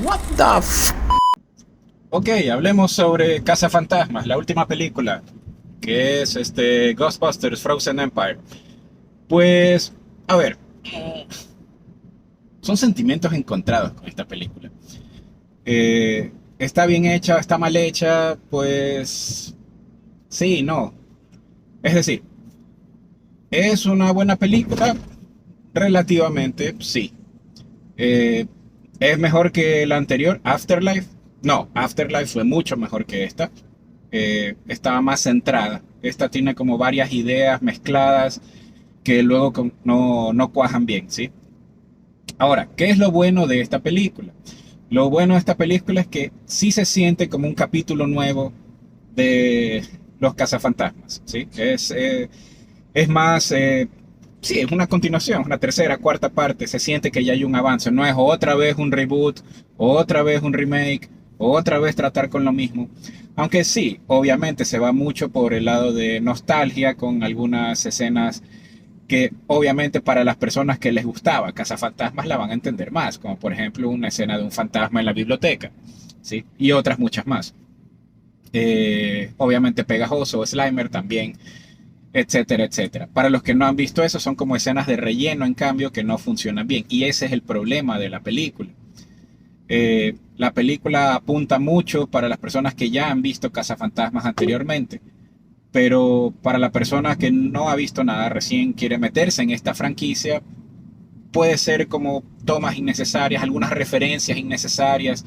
What the f... Ok, hablemos sobre Cazafantasmas, la última película, que es Ghostbusters Frozen Empire. Pues, a ver, son sentimientos encontrados con esta película. Está bien hecha, está mal hecha, pues sí, no. Es decir, es una buena película, relativamente, sí. Eh, ¿Es mejor que la anterior, Afterlife? No, Afterlife fue mucho mejor que esta. Estaba más centrada. Esta tiene como varias ideas mezcladas que luego no cuajan bien, ¿sí? Ahora, ¿qué es lo bueno de esta película? Lo bueno de esta película es que sí se siente como un capítulo nuevo de los cazafantasmas, ¿sí? Es más, sí, es una continuación, una tercera, cuarta parte, se siente que ya hay un avance, no es otra vez un reboot, otra vez un remake, otra vez tratar con lo mismo. Aunque sí, obviamente se va mucho por el lado de nostalgia con algunas escenas que obviamente para las personas que les gustaba Cazafantasmas la van a entender más, como por ejemplo una escena de un fantasma en la biblioteca, ¿sí? Y otras muchas más. Obviamente Pegajoso, Slimer también, etcétera, etcétera. Para los que no han visto eso, son como escenas de relleno, en cambio, que no funcionan bien. Y ese es el problema de la película. La película apunta mucho para las personas que ya han visto Cazafantasmas anteriormente, pero para la persona que no ha visto nada, recién quiere meterse en esta franquicia, puede ser como tomas innecesarias, algunas referencias innecesarias.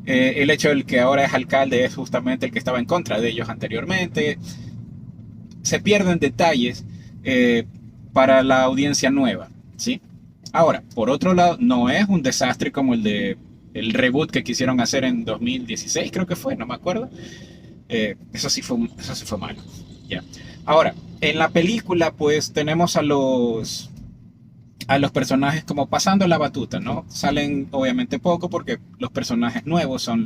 El hecho de que ahora es alcalde es justamente el que estaba en contra de ellos anteriormente. Se pierden detalles para la audiencia nueva, ¿sí? Ahora, por otro lado, no es un desastre como el reboot que quisieron hacer en 2016, creo que fue, no me acuerdo. Eso sí fue malo. Ya. Ahora, en la película, pues tenemos a los personajes como pasando la batuta, ¿no? Salen obviamente poco porque los personajes nuevos son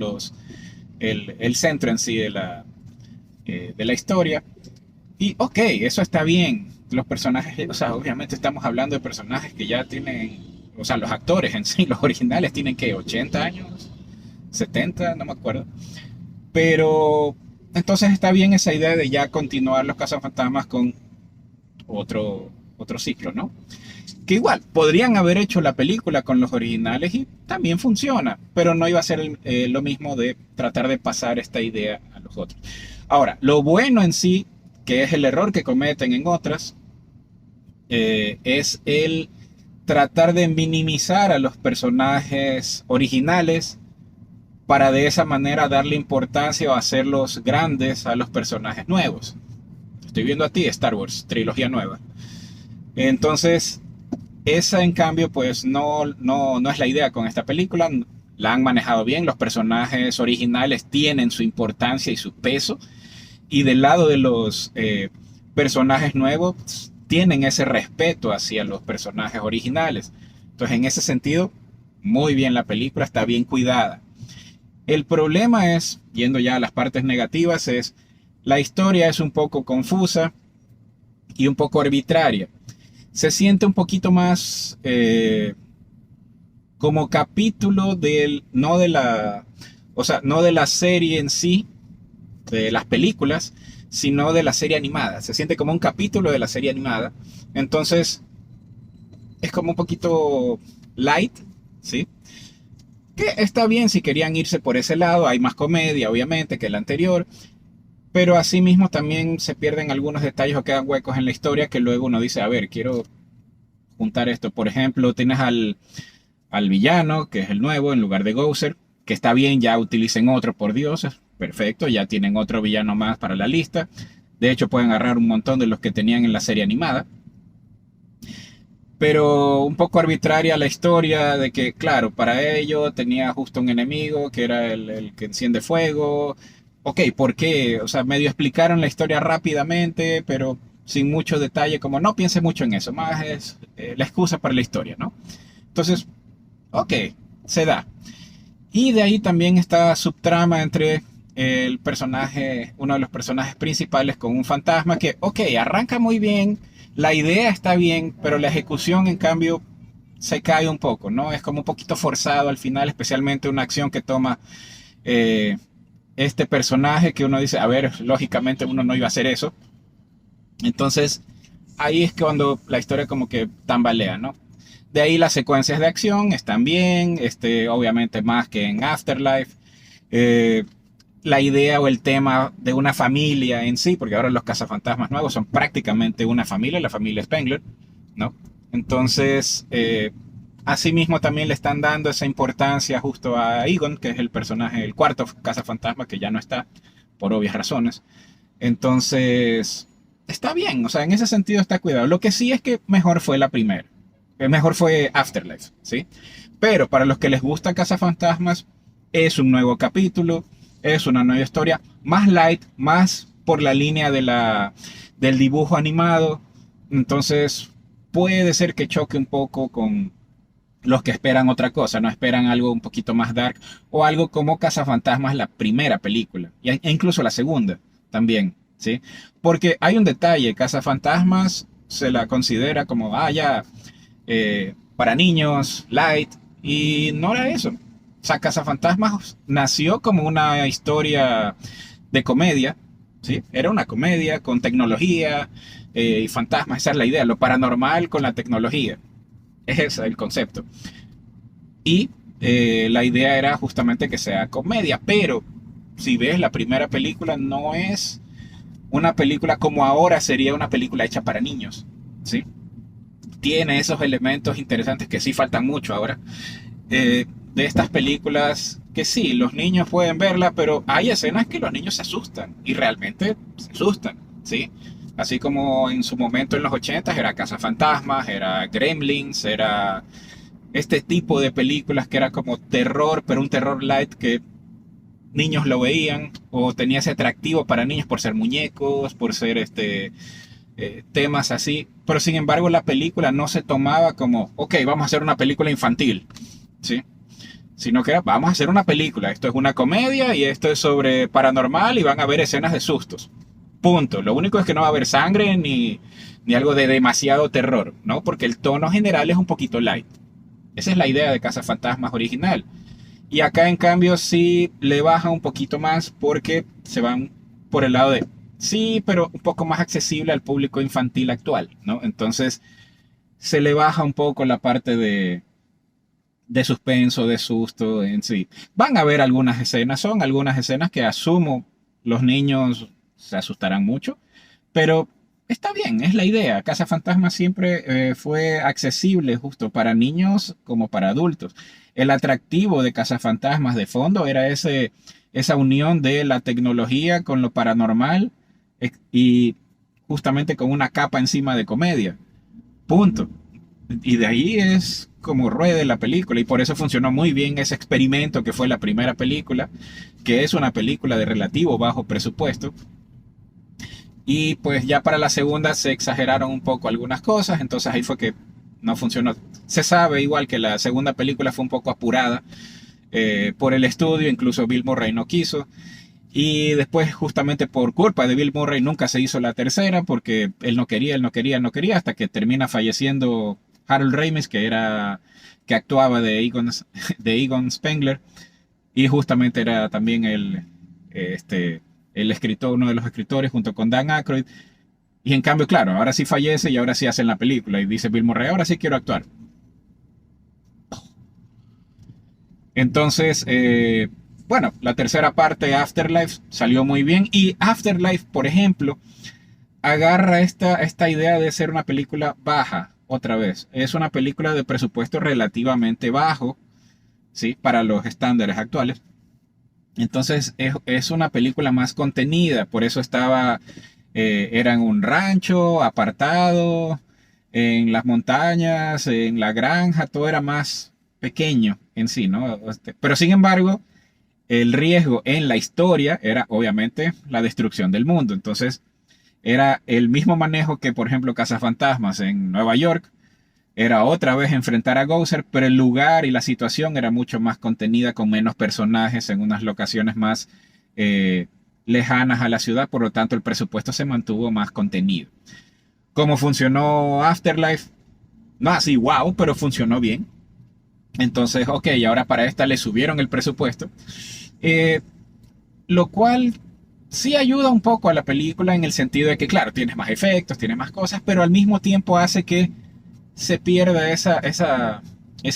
el centro en sí de la historia. Y ok, eso está bien. Los personajes, o sea, obviamente estamos hablando de personajes que ya tienen, o sea, los actores en sí, los originales tienen que 80 años, 70, no me acuerdo. Pero entonces está bien esa idea de ya continuar los cazafantasmas con otro ciclo, ¿no? Que igual, podrían haber hecho la película con los originales y también funciona, pero no iba a ser lo mismo de tratar de pasar esta idea a los otros. Ahora, lo bueno en sí, que es el error que cometen en otras, es el tratar de minimizar a los personajes originales para de esa manera darle importancia o hacerlos grandes a los personajes nuevos. Estoy viendo a ti, Star Wars, trilogía nueva. Entonces, esa en cambio, pues no es la idea con esta película. La han manejado bien, los personajes originales tienen su importancia y su peso. Y del lado de los personajes nuevos, tienen ese respeto hacia los personajes originales. Entonces, en ese sentido, muy bien la película, está bien cuidada. El problema es, yendo ya a las partes negativas, es la historia es un poco confusa y un poco arbitraria. Se siente un poquito más como capítulo no de o sea, no de la serie en sí, de las películas, sino de la serie animada. Se siente como un capítulo de la serie animada. Entonces, es como un poquito light, ¿sí? Que está bien si querían irse por ese lado. Hay más comedia, obviamente, que el anterior. Pero asimismo también se pierden algunos detalles o quedan huecos en la historia que luego uno dice, a ver, quiero juntar esto. Por ejemplo, tienes al villano, que es el nuevo, en lugar de Gouser, que está bien, ya utilicen otro, por Dios, perfecto, ya tienen otro villano más para la lista. De hecho, pueden agarrar un montón de los que tenían en la serie animada. Pero un poco arbitraria la historia de que, claro, para ello tenía justo un enemigo que era el que enciende fuego. Ok, ¿por qué? O sea, medio explicaron la historia rápidamente, pero sin mucho detalle, como no piense mucho en eso, más es la excusa para la historia, ¿no? Entonces, ok, se da. Y de ahí también está subtrama entre el personaje, uno de los personajes principales con un fantasma que, ok, arranca muy bien, la idea está bien, pero la ejecución en cambio se cae un poco, ¿no? Es como un poquito forzado al final, especialmente una acción que toma eh, este personaje que uno dice, a ver, lógicamente uno no iba a hacer eso. Entonces, ahí es cuando la historia como que tambalea, ¿no? De ahí las secuencias de acción están bien, obviamente más que en Afterlife. Eh, la idea o el tema de una familia en sí, porque ahora los cazafantasmas nuevos son prácticamente una familia, la familia Spengler, ¿no? Entonces, asimismo también le están dando esa importancia justo a Egon, que es el personaje, el cuarto cazafantasma, que ya no está, por obvias razones. Entonces, está bien, o sea, en ese sentido está cuidado. Lo que sí es que mejor fue la primera, mejor fue Afterlife, ¿sí? Pero para los que les gusta Cazafantasmas, es un nuevo capítulo, es una nueva historia, más light, más por la línea de del dibujo animado. Entonces, puede ser que choque un poco con los que esperan otra cosa, no esperan algo un poquito más dark o algo como Cazafantasmas, la primera película, e incluso la segunda también, ¿sí? Porque hay un detalle, Cazafantasmas se la considera como, ya, para niños, light, y no era eso. O sea, Cazafantasmas nació como una historia de comedia, ¿sí? Era una comedia con tecnología y fantasmas, esa es la idea, lo paranormal con la tecnología. Ese es el concepto. Y la idea era justamente que sea comedia, pero si ves la primera película no es una película como ahora sería una película hecha para niños, ¿sí? Tiene esos elementos interesantes que sí faltan mucho ahora. De estas películas que sí, los niños pueden verla, pero hay escenas que los niños se asustan y realmente se asustan, ¿sí? Así como en su momento en los 80 era Cazafantasmas, era Gremlins, era este tipo de películas que era como terror, pero un terror light que niños lo veían o tenía ese atractivo para niños por ser muñecos, por ser temas así. Pero sin embargo la película no se tomaba como, ok, vamos a hacer una película infantil, ¿sí? Sino que era, vamos a hacer una película, esto es una comedia y esto es sobre paranormal y van a haber escenas de sustos. Punto. Lo único es que no va a haber sangre ni algo de demasiado terror, ¿no? Porque el tono general es un poquito light. Esa es la idea de Cazafantasmas original. Y acá en cambio sí le baja un poquito más porque se van por el lado de, sí, pero un poco más accesible al público infantil actual, ¿no? Entonces se le baja un poco la parte de suspenso, de susto en sí. Van a ver algunas escenas, son algunas escenas que asumo los niños se asustarán mucho, pero está bien, es la idea. Cazafantasmas siempre fue accesible justo para niños como para adultos. El atractivo de Cazafantasmas de fondo era esa unión de la tecnología con lo paranormal y justamente con una capa encima de comedia. Punto. Y de ahí es como ruede la película y por eso funcionó muy bien ese experimento que fue la primera película, que es una película de relativo bajo presupuesto. Y pues ya para la segunda se exageraron un poco algunas cosas, entonces ahí fue que no funcionó. Se sabe igual que la segunda película fue un poco apurada por el estudio, incluso Bill Murray no quiso. Y después, justamente por culpa de Bill Murray, nunca se hizo la tercera porque él no quería, él no quería, él no quería, hasta que termina falleciendo Harold Ramis, que actuaba de Egon Spengler, y justamente era también el escritor, uno de los escritores, junto con Dan Aykroyd. Y en cambio, claro, ahora sí fallece y ahora sí hacen la película. Y dice Bill Murray, ahora sí quiero actuar. Entonces, bueno, la tercera parte, Afterlife, salió muy bien. Y Afterlife, por ejemplo, agarra esta idea de ser una película baja, otra vez. Es una película de presupuesto relativamente bajo, ¿sí? Para los estándares actuales. Entonces es una película más contenida, por eso era en un rancho, apartado, en las montañas, en la granja, todo era más pequeño en sí, ¿no? Pero sin embargo, el riesgo en la historia era obviamente la destrucción del mundo. Entonces era el mismo manejo que, por ejemplo, Cazafantasmas en Nueva York, era otra vez enfrentar a Gozer, pero el lugar y la situación era mucho más contenida, con menos personajes, en unas locaciones más eh, lejanas a la ciudad, por lo tanto el presupuesto se mantuvo más contenido. ¿Cómo funcionó Afterlife? No así, wow, pero funcionó bien. Entonces, ok, ahora para esta le subieron el presupuesto. Eh, lo cual sí ayuda un poco a la película en el sentido de que, claro, tienes más efectos, tienes más cosas, pero al mismo tiempo hace que se pierda esa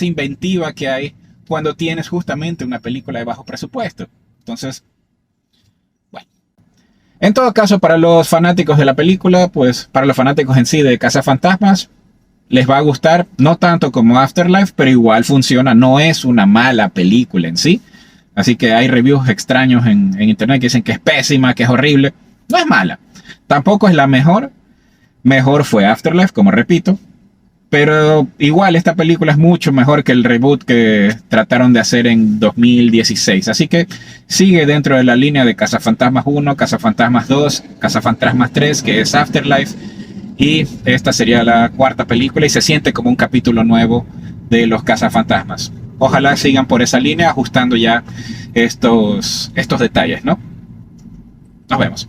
inventiva que hay cuando tienes justamente una película de bajo presupuesto. Entonces, bueno. En todo caso, para los fanáticos de la película, pues para los fanáticos en sí de Cazafantasmas, les va a gustar, no tanto como Afterlife, pero igual funciona, no es una mala película en sí. Así que hay reviews extraños en internet que dicen que es pésima, que es horrible. No es mala. Tampoco es la mejor. Mejor fue Afterlife, como repito. Pero igual esta película es mucho mejor que el reboot que trataron de hacer en 2016. Así que sigue dentro de la línea de Cazafantasmas 1, Cazafantasmas 2, Cazafantasmas 3, que es Afterlife. Y esta sería la cuarta película y se siente como un capítulo nuevo de los Cazafantasmas. Ojalá sigan por esa línea ajustando ya estos detalles, ¿no? Nos vemos.